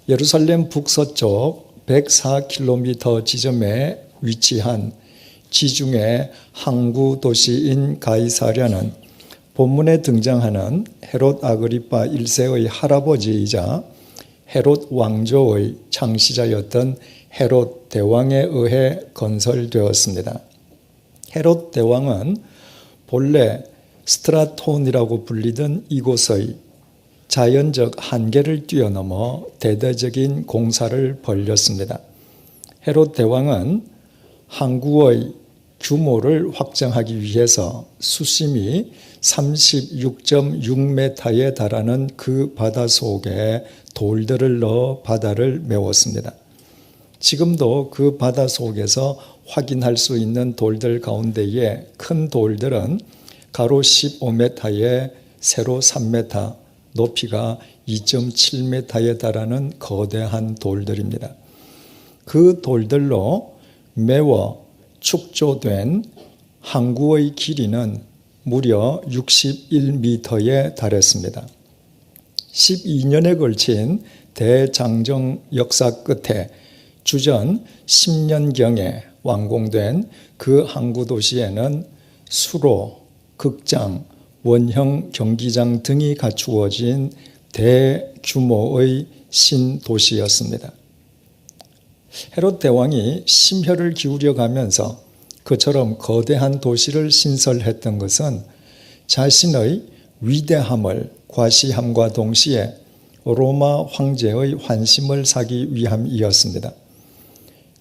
예루살렘 북서쪽 104km 지점에 위치한 지중해 항구 도시인 가이사랴는 본문에 등장하는 헤롯 아그리파 1세의 할아버지이자 헤롯 왕조의 창시자였던 헤롯 대왕에 의해 건설되었습니다. 헤롯 대왕은 본래 스트라톤이라고 불리던 이곳의 자연적 한계를 뛰어넘어 대대적인 공사를 벌였습니다. 헤롯 대왕은 항구의 규모를 확장하기 위해서 수심이 36.6m에 달하는 그 바다 속에 돌들을 넣어 바다를 메웠습니다. 지금도 그 바다 속에서 확인할 수 있는 돌들 가운데에 큰 돌들은 가로 15m에 세로 3m, 높이가 2.7m에 달하는 거대한 돌들입니다. 그 돌들로 메워 축조된 항구의 길이는 무려 61m에 달했습니다. 12년에 걸친 대장정 역사 끝에 주전 10년경에 완공된 그 항구 도시에는 수로, 극장, 원형 경기장 등이 갖추어진 대규모의 신도시였습니다. 헤롯 대왕이 심혈을 기울여 가면서 그처럼 거대한 도시를 신설했던 것은 자신의 위대함을 과시함과 동시에 로마 황제의 환심을 사기 위함이었습니다.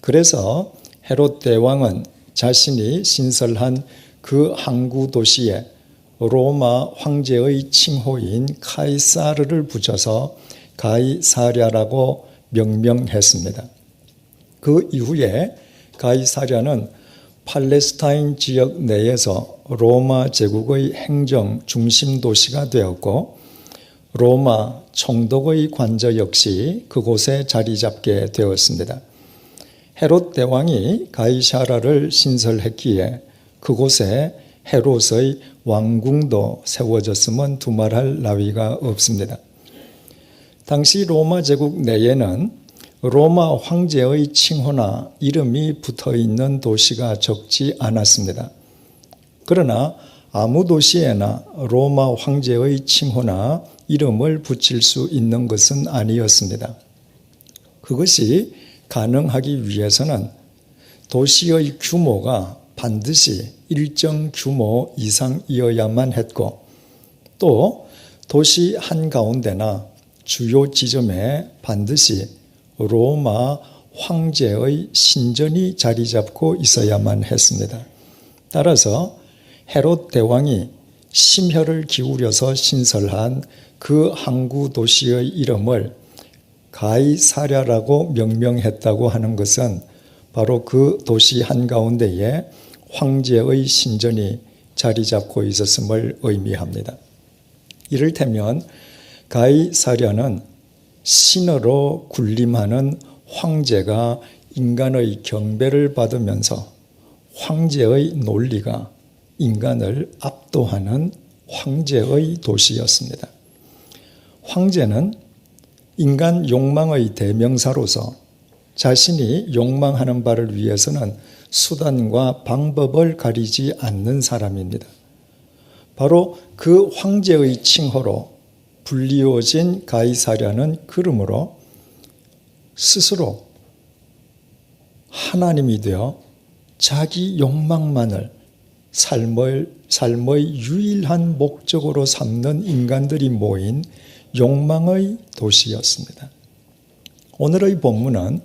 그래서 헤롯 대왕은 자신이 신설한 그 항구 도시에 로마 황제의 칭호인 카이사르를 붙여서 가이사랴라고 명명했습니다. 그 이후에 가이사랴는 팔레스타인 지역 내에서 로마 제국의 행정 중심 도시가 되었고 로마 총독의 관저 역시 그곳에 자리 잡게 되었습니다. 헤롯 대왕이 가이사랴를 신설했기에 그곳에 헤롯의 왕궁도 세워졌음은 두말할 나위가 없습니다. 당시 로마 제국 내에는 로마 황제의 칭호나 이름이 붙어있는 도시가 적지 않았습니다. 그러나 아무 도시에나 로마 황제의 칭호나 이름을 붙일 수 있는 것은 아니었습니다. 그것이 가능하기 위해서는 도시의 규모가 반드시 일정 규모 이상이어야만 했고 또 도시 한가운데나 주요 지점에 반드시 로마 황제의 신전이 자리 잡고 있어야만 했습니다. 따라서 헤롯 대왕이 심혈을 기울여서 신설한 그 항구 도시의 이름을 가이사랴라고 명명했다고 하는 것은 바로 그 도시 한가운데에 황제의 신전이 자리 잡고 있었음을 의미합니다. 이를테면 가이사랴는 신으로 군림하는 황제가 인간의 경배를 받으면서 황제의 논리가 인간을 압도하는 황제의 도시였습니다. 황제는 인간 욕망의 대명사로서 자신이 욕망하는 바를 위해서는 수단과 방법을 가리지 않는 사람입니다. 바로 그 황제의 칭호로 불리워진 가이사랴는 그러므로 스스로 하나님이 되어 자기 욕망만을 삶의 유일한 목적으로 삼는 인간들이 모인 욕망의 도시였습니다. 오늘의 본문은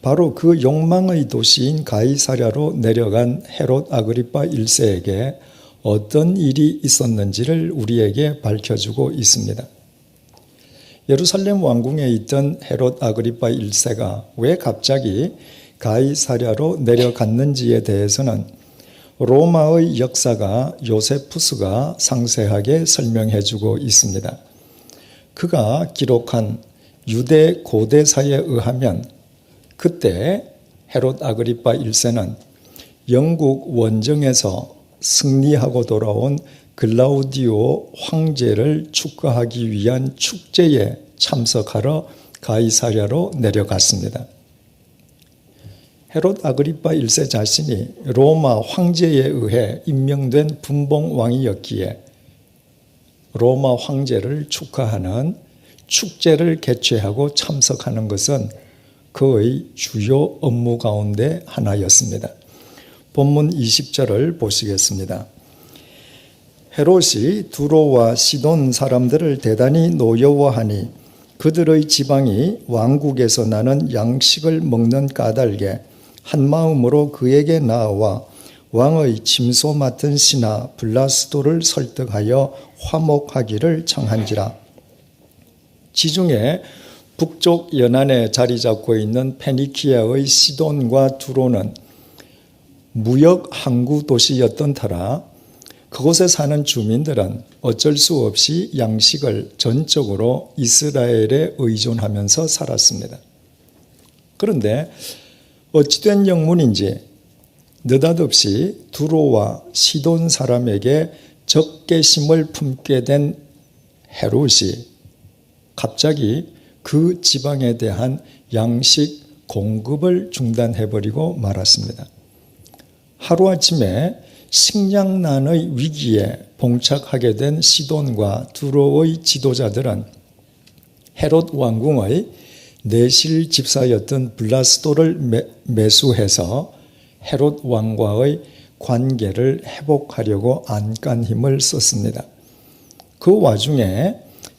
바로 그 욕망의 도시인 가이사랴로 내려간 헤롯 아그리파 1세에게 어떤 일이 있었는지를 우리에게 밝혀주고 있습니다. 예루살렘 왕궁에 있던 헤롯 아그리파 1세가 왜 갑자기 가이사랴로 내려갔는지에 대해서는 로마의 역사가 요세푸스가 상세하게 설명해주고 있습니다. 그가 기록한 유대 고대사에 의하면 그때 헤롯 아그리파 1세는 영국 원정에서 승리하고 돌아온 글라우디오 황제를 축하하기 위한 축제에 참석하러 가이사랴로 내려갔습니다. 헤롯 아그리파 1세 자신이 로마 황제에 의해 임명된 분봉왕이었기에 로마 황제를 축하하는 축제를 개최하고 참석하는 것은 그의 주요 업무 가운데 하나였습니다. 본문 20절을 보시겠습니다. 헤롯이 두로와 시돈 사람들을 대단히 노여워하니 그들의 지방이 왕국에서 나는 양식을 먹는 까닭에 한마음으로 그에게 나아와 왕의 침소 맡은 신하 블라스도를 설득하여 화목하기를 청한지라. 지중해 북쪽 연안에 자리 잡고 있는 페니키아의 시돈과 두로는 무역 항구 도시였던 터라 그곳에 사는 주민들은 어쩔 수 없이 양식을 전적으로 이스라엘에 의존하면서 살았습니다. 그런데 어찌된 영문인지 느닷없이 두로와 시돈 사람에게 적개심을 품게 된 헤롯이 갑자기 그 지방에 대한 양식 공급을 중단해버리고 말았습니다. 하루아침에 식량난의 위기에 봉착하게 된 시돈과 두로의 지도자들은 헤롯 왕궁의 내실 집사였던 블라스도를 매수해서 헤롯 왕과의 관계를 회복하려고 안간 힘을 썼습니다. 그 와중에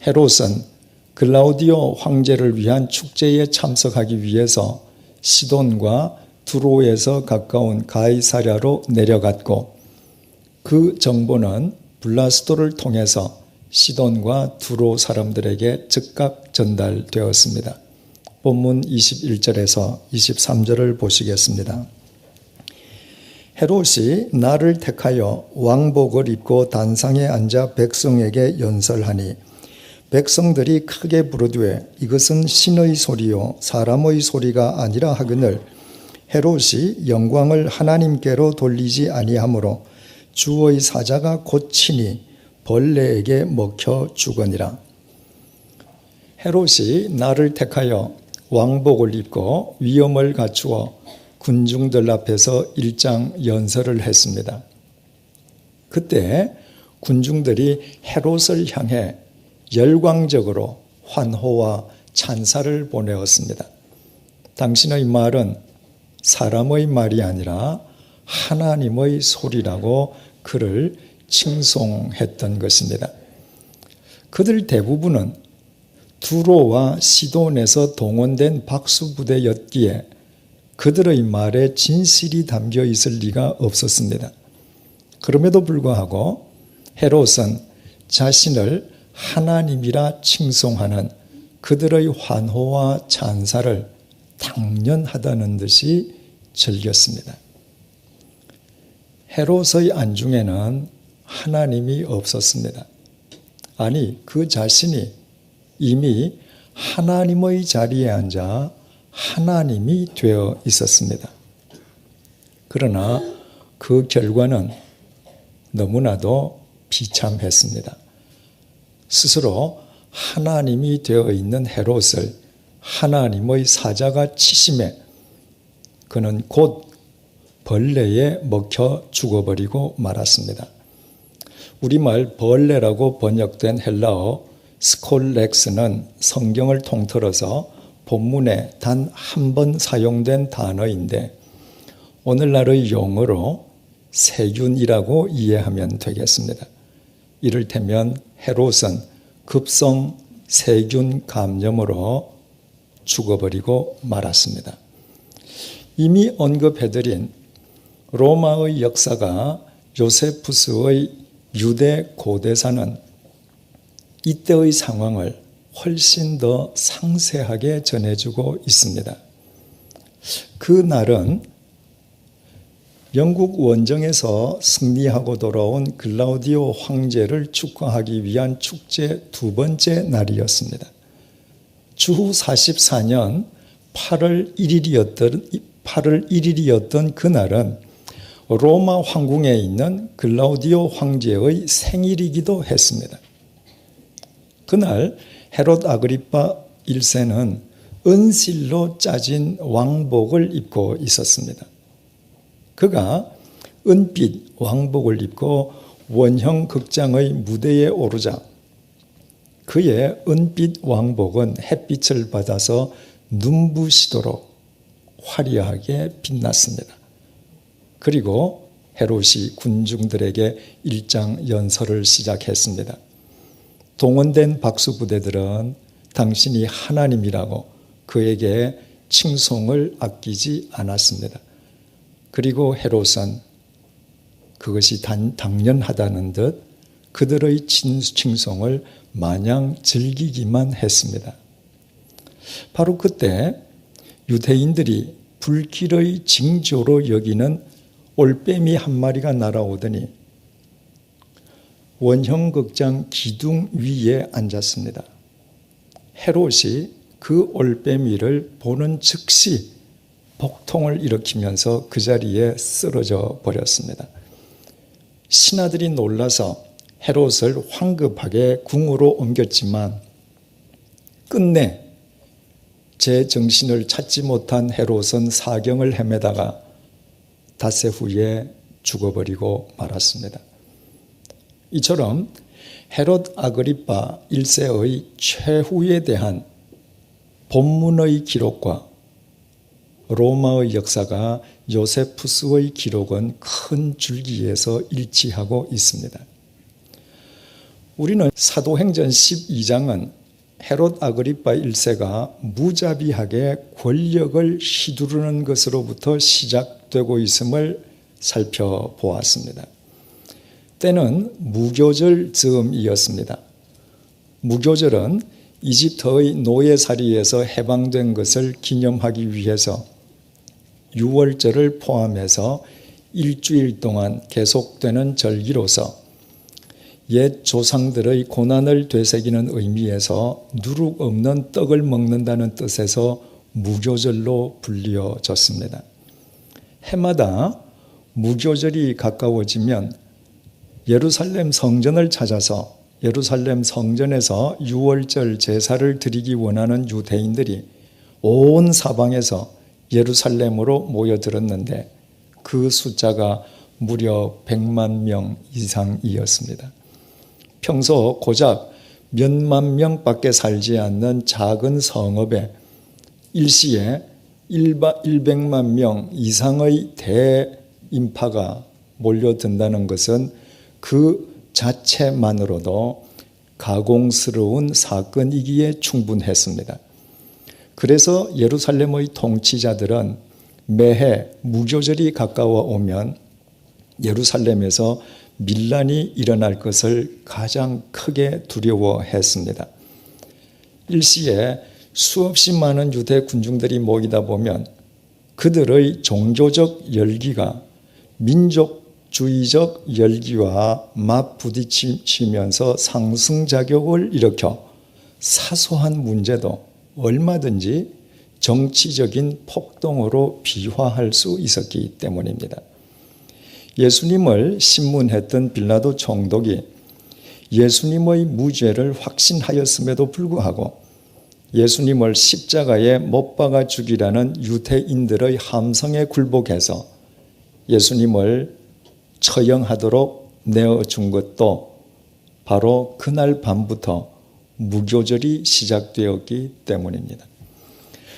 헤롯은 글라우디오 황제를 위한 축제에 참석하기 위해서 시돈과 두로에서 가까운 가이사랴로 내려갔고 그 정보는 블라스도를 통해서 시돈과 두로 사람들에게 즉각 전달되었습니다. 본문 21절에서 23절을 보시겠습니다. 헤롯이 나를 택하여 왕복을 입고 단상에 앉아 백성에게 연설하니 백성들이 크게 부르되 이것은 신의 소리요 사람의 소리가 아니라 하거늘 헤롯이 영광을 하나님께로 돌리지 아니하므로 주의 사자가 곧 친히 벌레에게 먹혀 죽으니라. 헤롯이 나를 택하여 왕복을 입고 위엄을 갖추어 군중들 앞에서 일장 연설을 했습니다. 그때 군중들이 헤롯을 향해 열광적으로 환호와 찬사를 보내었습니다. 당신의 말은 사람의 말이 아니라 하나님의 소리라고 그를 칭송했던 것입니다. 그들 대부분은 두로와 시돈에서 동원된 박수부대였기에 그들의 말에 진실이 담겨 있을 리가 없었습니다. 그럼에도 불구하고 헤롯은 자신을 하나님이라 칭송하는 그들의 환호와 찬사를 당연하다는 듯이 즐겼습니다. 헤롯의 안중에는 하나님이 없었습니다. 아니, 그 자신이 이미 하나님의 자리에 앉아 하나님이 되어 있었습니다. 그러나 그 결과는 너무나도 비참했습니다. 스스로 하나님이 되어 있는 헤롯을 하나님의 사자가 치심해 그는 곧 벌레에 먹혀 죽어버리고 말았습니다. 우리말 벌레라고 번역된 헬라어 스콜렉스는 성경을 통틀어서 본문에 단 한 번 사용된 단어인데 오늘날의 용어로 세균이라고 이해하면 되겠습니다. 이를테면 헤롯은 급성 세균 감염으로 죽어버리고 말았습니다. 이미 언급해드린 로마의 역사가 요세푸스의 유대 고대사는 이때의 상황을 훨씬 더 상세하게 전해주고 있습니다. 그 날은 영국 원정에서 승리하고 돌아온 글라우디오 황제를 축하하기 위한 축제 두 번째 날이었습니다. 주후 44년 8월 1일이었던 그날은 로마 황궁에 있는 글라우디오 황제의 생일이기도 했습니다. 그날 헤롯 아그리파 1세는 은실로 짜진 왕복을 입고 있었습니다. 그가 은빛 왕복을 입고 원형 극장의 무대에 오르자 그의 은빛 왕복은 햇빛을 받아서 눈부시도록 화려하게 빛났습니다. 그리고 헤롯이 군중들에게 일장 연설을 시작했습니다. 동원된 박수부대들은 당신이 하나님이라고 그에게 칭송을 아끼지 않았습니다. 그리고 헤롯은 그것이 당연하다는 듯 그들의 칭송을 마냥 즐기기만 했습니다. 바로 그때 유대인들이 불길의 징조로 여기는 올빼미 한 마리가 날아오더니 원형극장 기둥 위에 앉았습니다. 헤롯이 그 올빼미를 보는 즉시 복통을 일으키면서 그 자리에 쓰러져 버렸습니다. 신하들이 놀라서 헤롯을 황급하게 궁으로 옮겼지만 끝내 제 정신을 찾지 못한 헤롯은 사경을 헤매다가 닷새 후에 죽어버리고 말았습니다. 이처럼 헤롯 아그리파 1세의 최후에 대한 본문의 기록과 로마의 역사가 요세푸스의 기록은 큰 줄기에서 일치하고 있습니다. 우리는 사도행전 12장은 헤롯 아그리파 1세가 무자비하게 권력을 휘두르는 것으로부터 시작되고 있음을 살펴보았습니다. 때는 무교절 즈음이었습니다. 무교절은 이집트의 노예살이에서 해방된 것을 기념하기 위해서 유월절을 포함해서 일주일 동안 계속되는 절기로서 옛 조상들의 고난을 되새기는 의미에서 누룩 없는 떡을 먹는다는 뜻에서 무교절로 불리어졌습니다. 해마다 무교절이 가까워지면 예루살렘 성전을 찾아서 예루살렘 성전에서 유월절 제사를 드리기 원하는 유대인들이 온 사방에서 예루살렘으로 모여들었는데 그 숫자가 무려 100만 명 이상이었습니다. 평소 고작 몇만 명밖에 살지 않는 작은 성읍에 일시에 100만 명 이상의 대인파가 몰려든다는 것은 그 자체만으로도 가공스러운 사건이기에 충분했습니다. 그래서 예루살렘의 통치자들은 매해 무교절이 가까워 오면 예루살렘에서 밀란이 일어날 것을 가장 크게 두려워했습니다. 일시에 수없이 많은 유대 군중들이 모이다 보면 그들의 종교적 열기가 민족주의적 열기와 맞부딪히면서 상승작용을 일으켜 사소한 문제도 얼마든지 정치적인 폭동으로 비화할 수 있었기 때문입니다. 예수님을 신문했던 빌라도 총독이 예수님의 무죄를 확신하였음에도 불구하고 예수님을 십자가에 못 박아 죽이라는 유대인들의 함성에 굴복해서 예수님을 처형하도록 내어준 것도 바로 그날 밤부터 무교절이 시작되었기 때문입니다.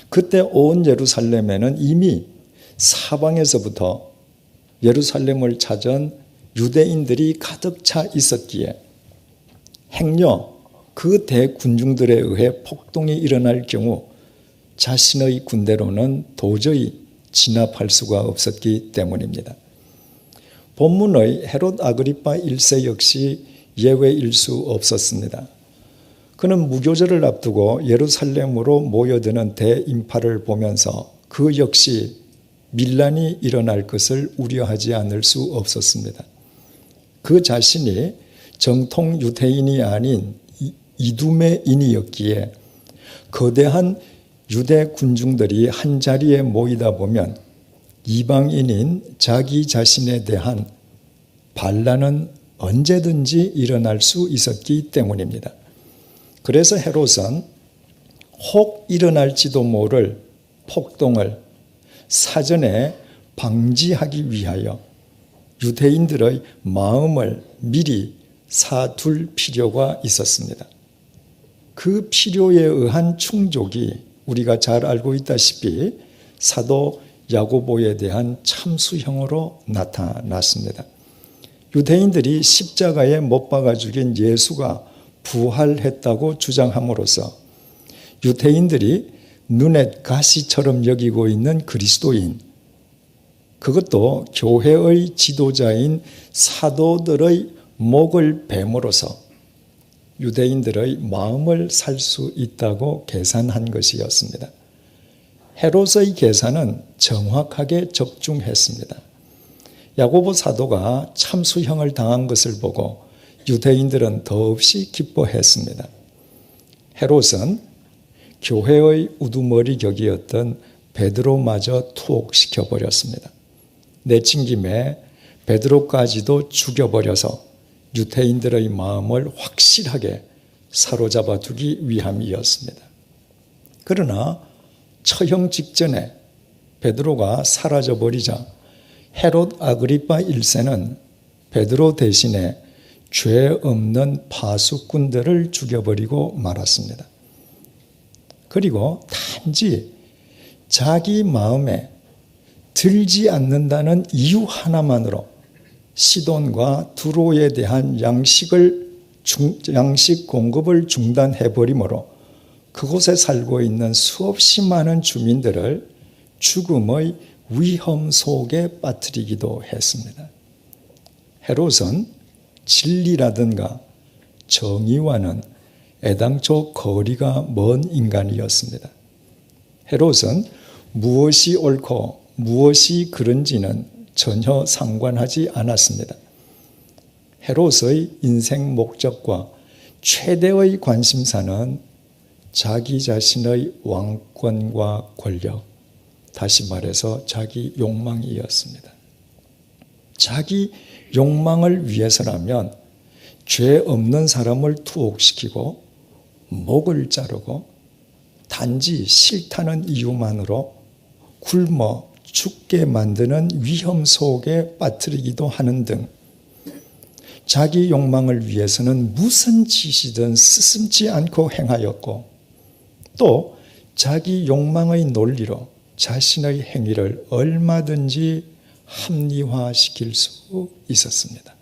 그때 온 예루살렘에는 이미 사방에서부터 예루살렘을 찾은 유대인들이 가득 차 있었기에 행여 그 대군중들에 의해 폭동이 일어날 경우 자신의 군대로는 도저히 진압할 수가 없었기 때문입니다. 본문의 헤롯 아그리파 1세 역시 예외일 수 없었습니다. 그는 무교절을 앞두고 예루살렘으로 모여드는 대인파를 보면서 그 역시 밀란이 일어날 것을 우려하지 않을 수 없었습니다. 그 자신이 정통 유대인이 아닌 이두메인이었기에 거대한 유대 군중들이 한자리에 모이다 보면 이방인인 자기 자신에 대한 반란은 언제든지 일어날 수 있었기 때문입니다. 그래서 헤롯은 혹 일어날지도 모를 폭동을 사전에 방지하기 위하여 유대인들의 마음을 미리 사둘 필요가 있었습니다. 그 필요에 의한 충족이 우리가 잘 알고 있다시피 사도 야고보에 대한 참수형으로 나타났습니다. 유대인들이 십자가에 못 박아 죽인 예수가 부활했다고 주장함으로써 유대인들이 눈에 가시처럼 여기고 있는 그리스도인, 그것도 교회의 지도자인 사도들의 목을 뱀으로써 유대인들의 마음을 살 수 있다고 계산한 것이었습니다. 헤롯의 계산은 정확하게 적중했습니다. 야고보 사도가 참수형을 당한 것을 보고 유대인들은 더없이 기뻐했습니다. 헤롯은 교회의 우두머리 격이었던 베드로마저 투옥시켜버렸습니다. 내친 김에 베드로까지도 죽여버려서 유대인들의 마음을 확실하게 사로잡아 두기 위함이었습니다. 그러나 처형 직전에 베드로가 사라져버리자 헤롯 아그리파 1세는 베드로 대신에 죄 없는 파수꾼들을 죽여버리고 말았습니다. 그리고 단지 자기 마음에 들지 않는다는 이유 하나만으로 시돈과 두로에 대한 양식 공급을 중단해버리므로 그곳에 살고 있는 수없이 많은 주민들을 죽음의 위험 속에 빠뜨리기도 했습니다. 헤롯은 진리라든가 정의와는 애당초 거리가 먼 인간이었습니다. 헤롯은 무엇이 옳고 무엇이 그른지는 전혀 상관하지 않았습니다. 헤롯의 인생 목적과 최대의 관심사는 자기 자신의 왕권과 권력, 다시 말해서 자기 욕망이었습니다. 자기 욕망을 위해서라면 죄 없는 사람을 투옥시키고 목을 자르고 단지 싫다는 이유만으로 굶어 죽게 만드는 위험 속에 빠뜨리기도 하는 등 자기 욕망을 위해서는 무슨 짓이든 스승지 않고 행하였고 또 자기 욕망의 논리로 자신의 행위를 얼마든지 합리화시킬 수 있었습니다.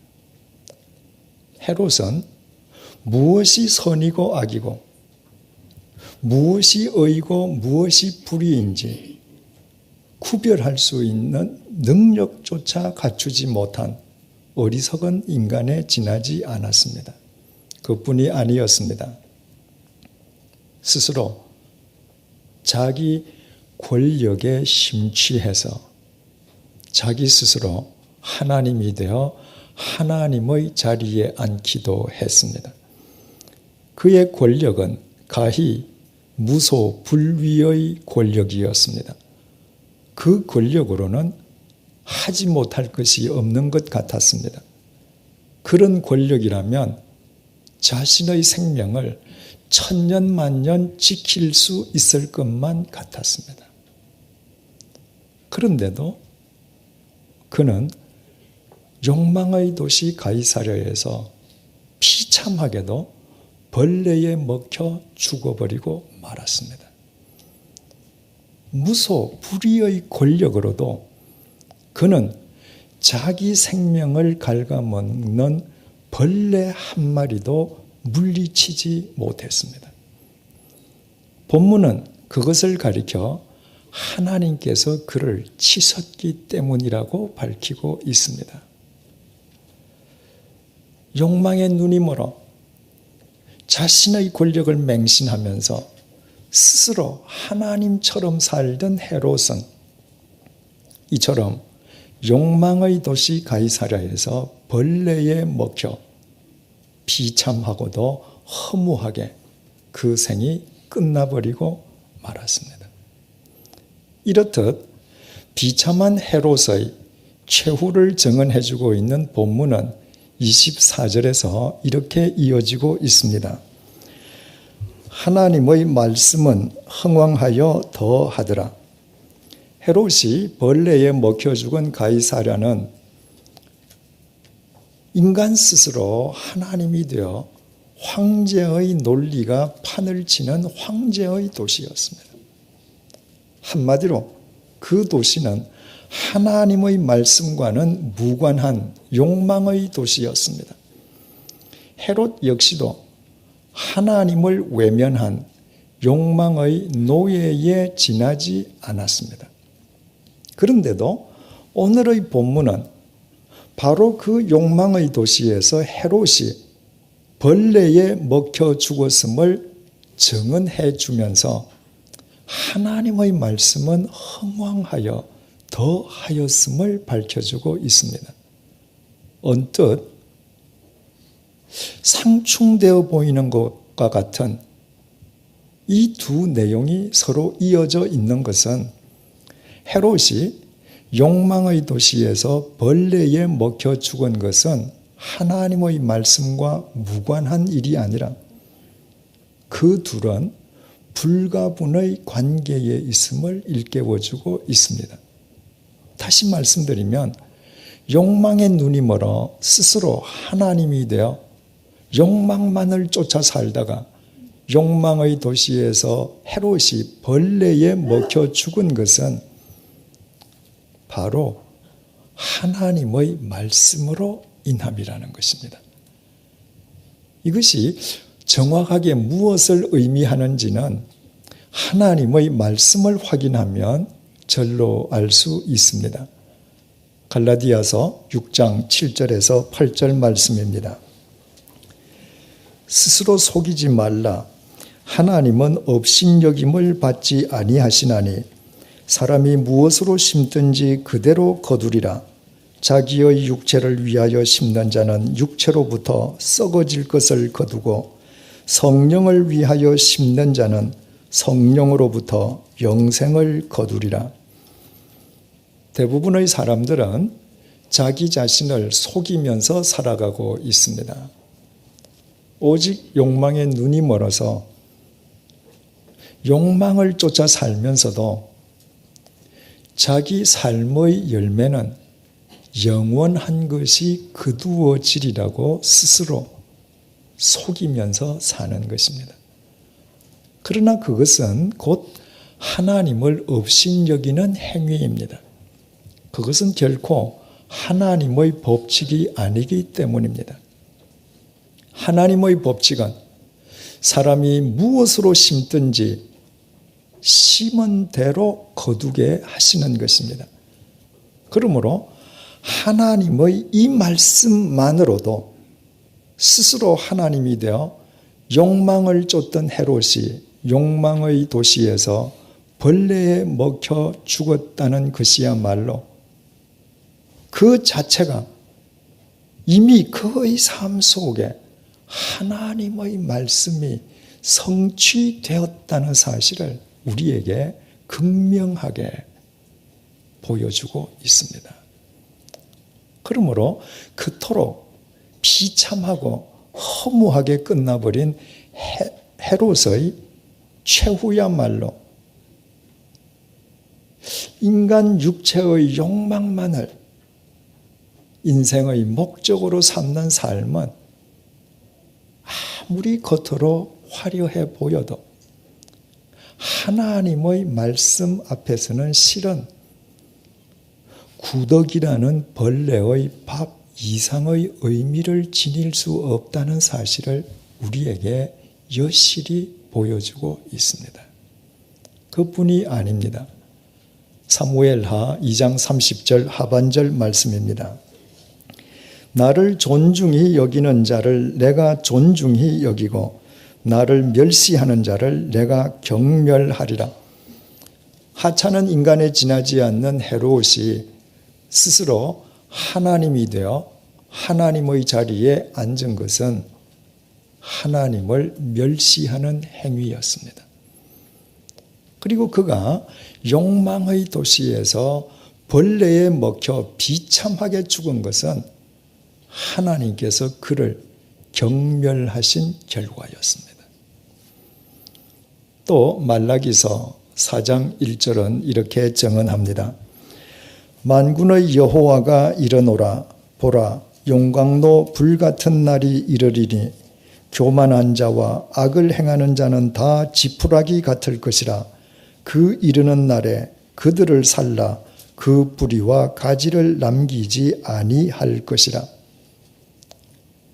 헤롯은 무엇이 선이고 악이고 무엇이 의고 무엇이 불의인지 구별할 수 있는 능력조차 갖추지 못한 어리석은 인간에 지나지 않았습니다. 그뿐이 아니었습니다. 스스로 자기 권력에 심취해서 자기 스스로 하나님이 되어 하나님의 자리에 앉기도 했습니다. 그의 권력은 가히 무소불위의 권력이었습니다. 그 권력으로는 하지 못할 것이 없는 것 같았습니다. 그런 권력이라면 자신의 생명을 천년만년 지킬 수 있을 것만 같았습니다. 그런데도 그는 욕망의 도시 가이사랴에서 비참하게도 벌레에 먹혀 죽어버리고 말았습니다. 무소불위의 권력으로도 그는 자기 생명을 갉아먹는 벌레 한 마리도 물리치지 못했습니다. 본문은 그것을 가리켜 하나님께서 그를 치셨기 때문이라고 밝히고 있습니다. 욕망의 눈이 멀어 자신의 권력을 맹신하면서 스스로 하나님처럼 살던 헤롯은 이처럼 욕망의 도시 가이사랴에서 벌레에 먹혀 비참하고도 허무하게 그 생이 끝나버리고 말았습니다. 이렇듯 비참한 헤롯의 최후를 증언해주고 있는 본문은 24절에서 이렇게 이어지고 있습니다. 하나님의 말씀은 흥왕하여 더하더라. 헤롯이 벌레에 먹혀 죽은 가이사랴는 인간 스스로 하나님이 되어 황제의 논리가 판을 치는 황제의 도시였습니다. 한마디로 그 도시는 하나님의 말씀과는 무관한 욕망의 도시였습니다. 헤롯 역시도 하나님을 외면한 욕망의 노예에 지나지 않았습니다. 그런데도 오늘의 본문은 바로 그 욕망의 도시에서 헤롯이 벌레에 먹혀 죽었음을 증언해 주면서 하나님의 말씀은 흥왕하여 더하였음을 밝혀주고 있습니다. 언뜻 상충되어 보이는 것과 같은 이 두 내용이 서로 이어져 있는 것은 헤롯이 욕망의 도시에서 벌레에 먹혀 죽은 것은 하나님의 말씀과 무관한 일이 아니라 그 둘은 불가분의 관계에 있음을 일깨워주고 있습니다. 다시 말씀드리면 욕망의 눈이 멀어 스스로 하나님이 되어 욕망만을 쫓아 살다가 욕망의 도시에서 헤롯이 벌레에 먹혀 죽은 것은 바로 하나님의 말씀으로 인함이라는 것입니다. 이것이 정확하게 무엇을 의미하는지는 하나님의 말씀을 확인하면 절로 알 수 있습니다. 갈라디아서 6장 7절에서 8절 말씀입니다. 스스로 속이지 말라. 하나님은 업신여김을 받지 아니하시나니 사람이 무엇으로 심든지 그대로 거두리라. 자기의 육체를 위하여 심는 자는 육체로부터 썩어질 것을 거두고 성령을 위하여 심는 자는 성령으로부터 영생을 거두리라. 대부분의 사람들은 자기 자신을 속이면서 살아가고 있습니다. 오직 욕망의 눈이 멀어서 욕망을 쫓아 살면서도 자기 삶의 열매는 영원한 것이 거두어지리라고 스스로 속이면서 사는 것입니다. 그러나 그것은 곧 하나님을 업신여기는 행위입니다. 그것은 결코 하나님의 법칙이 아니기 때문입니다. 하나님의 법칙은 사람이 무엇으로 심든지 심은 대로 거두게 하시는 것입니다. 그러므로 하나님의 이 말씀만으로도 스스로 하나님이 되어 욕망을 쫓던 헤롯이 욕망의 도시에서 벌레에 먹혀 죽었다는 것이야말로 그 자체가 이미 그의 삶 속에 하나님의 말씀이 성취되었다는 사실을 우리에게 극명하게 보여주고 있습니다. 그러므로 그토록 비참하고 허무하게 끝나버린 헤롯의 최후야말로 인간 육체의 욕망만을 인생의 목적으로 삼는 삶은 아무리 겉으로 화려해 보여도 하나님의 말씀 앞에서는 실은 구더기라는 벌레의 밥 이상의 의미를 지닐 수 없다는 사실을 우리에게 여실히 보여주고 있습니다. 그뿐이 아닙니다. 사무엘하 2장 30절 하반절 말씀입니다. 나를 존중히 여기는 자를 내가 존중히 여기고 나를 멸시하는 자를 내가 경멸하리라. 하찮은 인간에 지나지 않는 헤롯이 스스로 하나님이 되어 하나님의 자리에 앉은 것은 하나님을 멸시하는 행위였습니다. 그리고 그가 욕망의 도시에서 벌레에 먹혀 비참하게 죽은 것은 하나님께서 그를 경멸하신 결과였습니다. 또 말라기서 4장 1절은 이렇게 증언합니다. 만군의 여호와가 이르노라. 보라, 용광로 불같은 날이 이르리니 교만한 자와 악을 행하는 자는 다 지푸라기 같을 것이라. 그 이르는 날에 그들을 살라 그 뿌리와 가지를 남기지 아니할 것이라.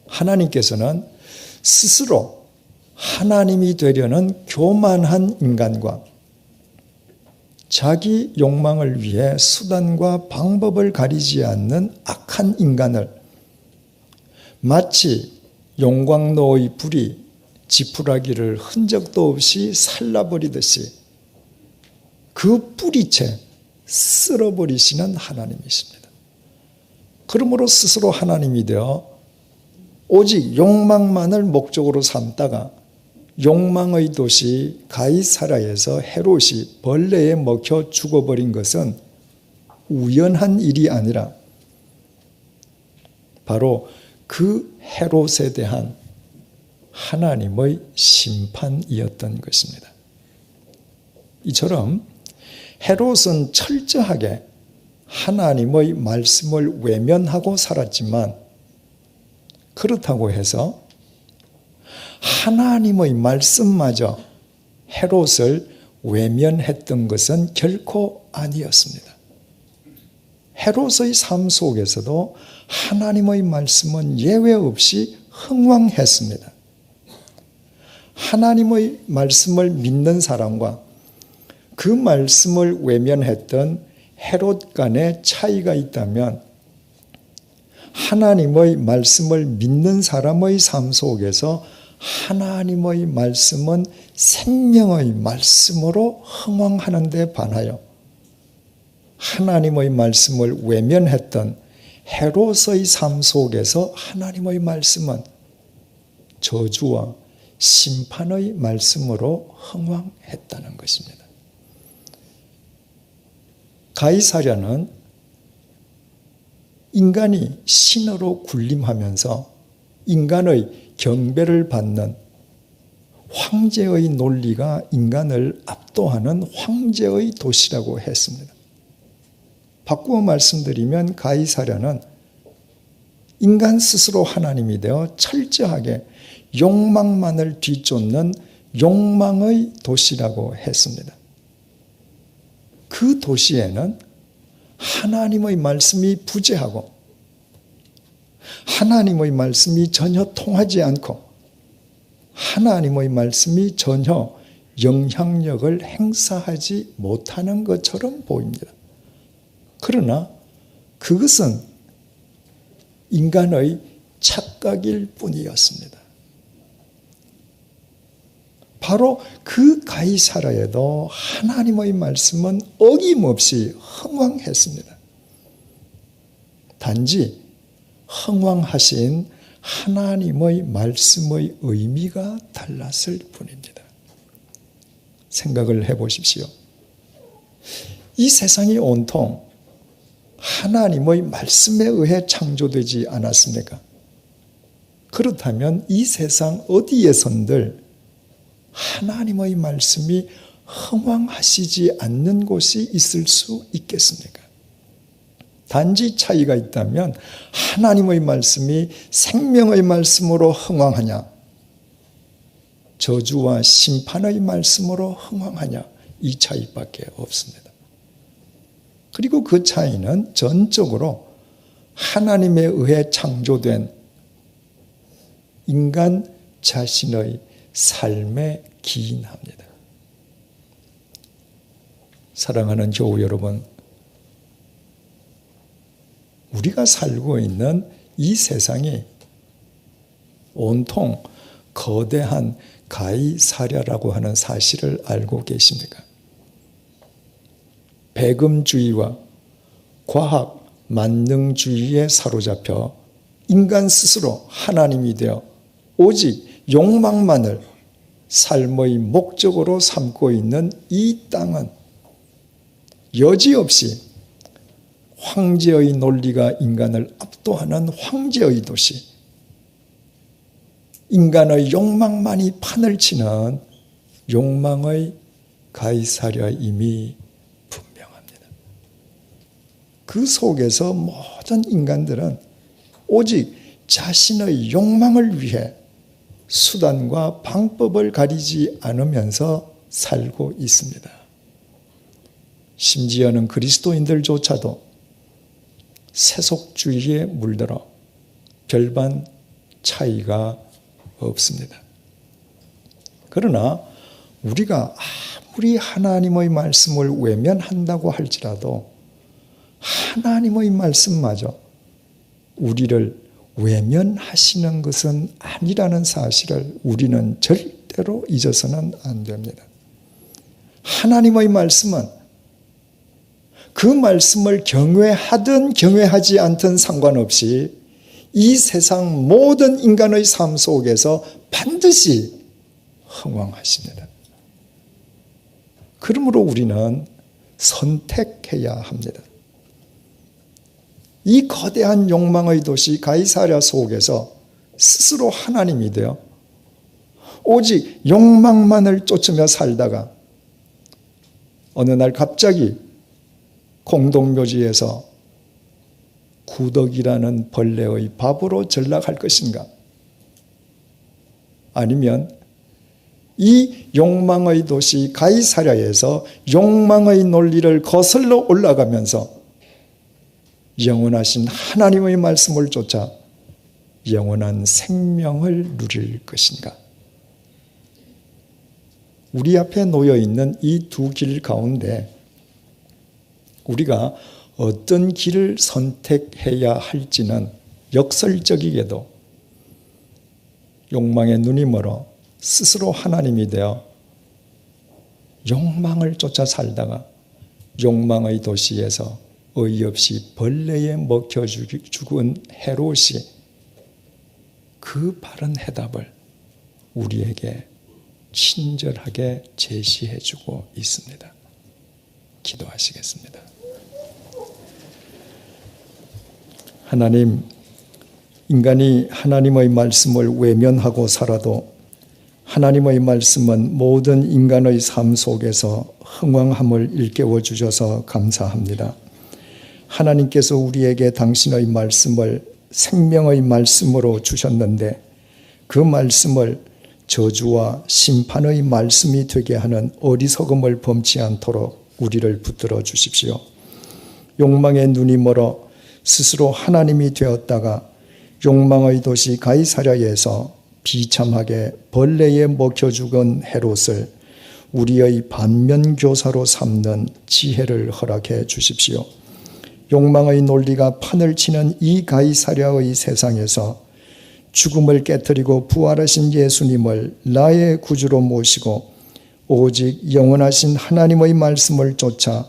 하나님께서는 스스로 하나님이 되려는 교만한 인간과 자기 욕망을 위해 수단과 방법을 가리지 않는 악한 인간을 마치 용광로의 불이 지푸라기를 흔적도 없이 살라버리듯이 그 뿌리채 쓸어버리시는 하나님이십니다. 그러므로 스스로 하나님이 되어 오직 욕망만을 목적으로 삼다가 욕망의 도시 가이사라에서 헤롯이 벌레에 먹혀 죽어버린 것은 우연한 일이 아니라 바로 그 헤롯에 대한 하나님의 심판이었던 것입니다. 이처럼 헤롯은 철저하게 하나님의 말씀을 외면하고 살았지만 그렇다고 해서 하나님의 말씀마저 헤롯을 외면했던 것은 결코 아니었습니다. 헤롯의 삶 속에서도 하나님의 말씀은 예외 없이 흥왕했습니다. 하나님의 말씀을 믿는 사람과 그 말씀을 외면했던 헤롯 간의 차이가 있다면 하나님의 말씀을 믿는 사람의 삶 속에서 하나님의 말씀은 생명의 말씀으로 흥왕하는 데 반하여 하나님의 말씀을 외면했던 헤롯의 삶 속에서 하나님의 말씀은 저주와 심판의 말씀으로 흥왕했다는 것입니다. 가이사랴는 인간이 신으로 군림하면서 인간의 경배를 받는 황제의 논리가 인간을 압도하는 황제의 도시라고 했습니다. 바꾸어 말씀드리면 가이사랴는 인간 스스로 하나님이 되어 철저하게 욕망만을 뒤쫓는 욕망의 도시라고 했습니다. 그 도시에는 하나님의 말씀이 부재하고 하나님의 말씀이 전혀 통하지 않고 하나님의 말씀이 전혀 영향력을 행사하지 못하는 것처럼 보입니다. 그러나 그것은 인간의 착각일 뿐이었습니다. 바로 그 가이사라에도 하나님의 말씀은 어김없이 흥왕했습니다. 단지 흥왕하신 하나님의 말씀의 의미가 달랐을 뿐입니다. 생각을 해보십시오. 이 세상이 온통 하나님의 말씀에 의해 창조되지 않았습니까? 그렇다면 이 세상 어디에선들 하나님의 말씀이 흥왕하시지 않는 곳이 있을 수 있겠습니까? 단지 차이가 있다면 하나님의 말씀이 생명의 말씀으로 흥왕하냐, 저주와 심판의 말씀으로 흥왕하냐, 이 차이밖에 없습니다. 그리고 그 차이는 전적으로 하나님에 의해 창조된 인간 자신의 삶에 기인합니다. 사랑하는 교우 여러분, 우리가 살고 있는 이 세상이 온통 거대한 가이사랴라고 하는 사실을 알고 계십니까? 배금주의와 과학 만능주의에 사로잡혀 인간 스스로 하나님이 되어 오직 욕망만을 삶의 목적으로 삼고 있는 이 땅은 여지없이 황제의 논리가 인간을 압도하는 황제의 도시, 인간의 욕망만이 판을 치는 욕망의 가이사랴임이 분명합니다. 그 속에서 모든 인간들은 오직 자신의 욕망을 위해 수단과 방법을 가리지 않으면서 살고 있습니다. 심지어는 그리스도인들조차도 세속주의에 물들어 별반 차이가 없습니다. 그러나 우리가 아무리 하나님의 말씀을 외면한다고 할지라도 하나님의 말씀마저 우리를 외면하시는 것은 아니라는 사실을 우리는 절대로 잊어서는 안 됩니다. 하나님의 말씀은 그 말씀을 경외하든 경외하지 않든 상관없이 이 세상 모든 인간의 삶 속에서 반드시 흥왕하십니다. 그러므로 우리는 선택해야 합니다. 이 거대한 욕망의 도시 가이사랴 속에서 스스로 하나님이 되어 오직 욕망만을 쫓으며 살다가 어느 날 갑자기 공동묘지에서 구덕이라는 벌레의 밥으로 전락할 것인가? 아니면 이 욕망의 도시 가이사랴에서 욕망의 논리를 거슬러 올라가면서 영원하신 하나님의 말씀을 쫓아 영원한 생명을 누릴 것인가? 우리 앞에 놓여 있는 이 두 길 가운데 우리가 어떤 길을 선택해야 할지는 역설적이게도 욕망의 눈이 멀어 스스로 하나님이 되어 욕망을 쫓아 살다가 욕망의 도시에서 어이없이 벌레에 먹혀 죽은 헤롯이 그 바른 해답을 우리에게 친절하게 제시해주고 있습니다. 기도하시겠습니다. 하나님, 인간이 하나님의 말씀을 외면하고 살아도 하나님의 말씀은 모든 인간의 삶 속에서 흥왕함을 일깨워 주셔서 감사합니다. 하나님께서 우리에게 당신의 말씀을 생명의 말씀으로 주셨는데 그 말씀을 저주와 심판의 말씀이 되게 하는 어리석음을 범치 않도록 우리를 붙들어 주십시오. 욕망의 눈이 멀어 스스로 하나님이 되었다가 욕망의 도시 가이사랴에서 비참하게 벌레에 먹혀 죽은 헤롯을 우리의 반면교사로 삼는 지혜를 허락해 주십시오. 욕망의 논리가 판을 치는 이 가이사랴의 세상에서 죽음을 깨뜨리고 부활하신 예수님을 나의 구주로 모시고 오직 영원하신 하나님의 말씀을 쫓아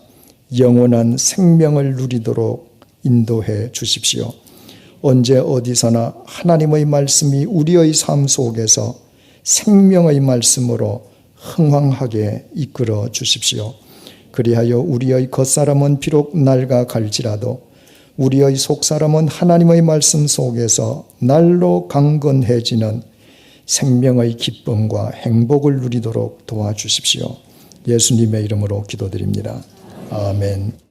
영원한 생명을 누리도록 인도해 주십시오. 언제 어디서나 하나님의 말씀이 우리의 삶 속에서 생명의 말씀으로 흥왕하게 이끌어 주십시오. 그리하여 우리의 겉사람은 비록 낡아갈지라도 우리의 속사람은 하나님의 말씀 속에서 날로 강건해지는 생명의 기쁨과 행복을 누리도록 도와주십시오. 예수님의 이름으로 기도드립니다. 아멘.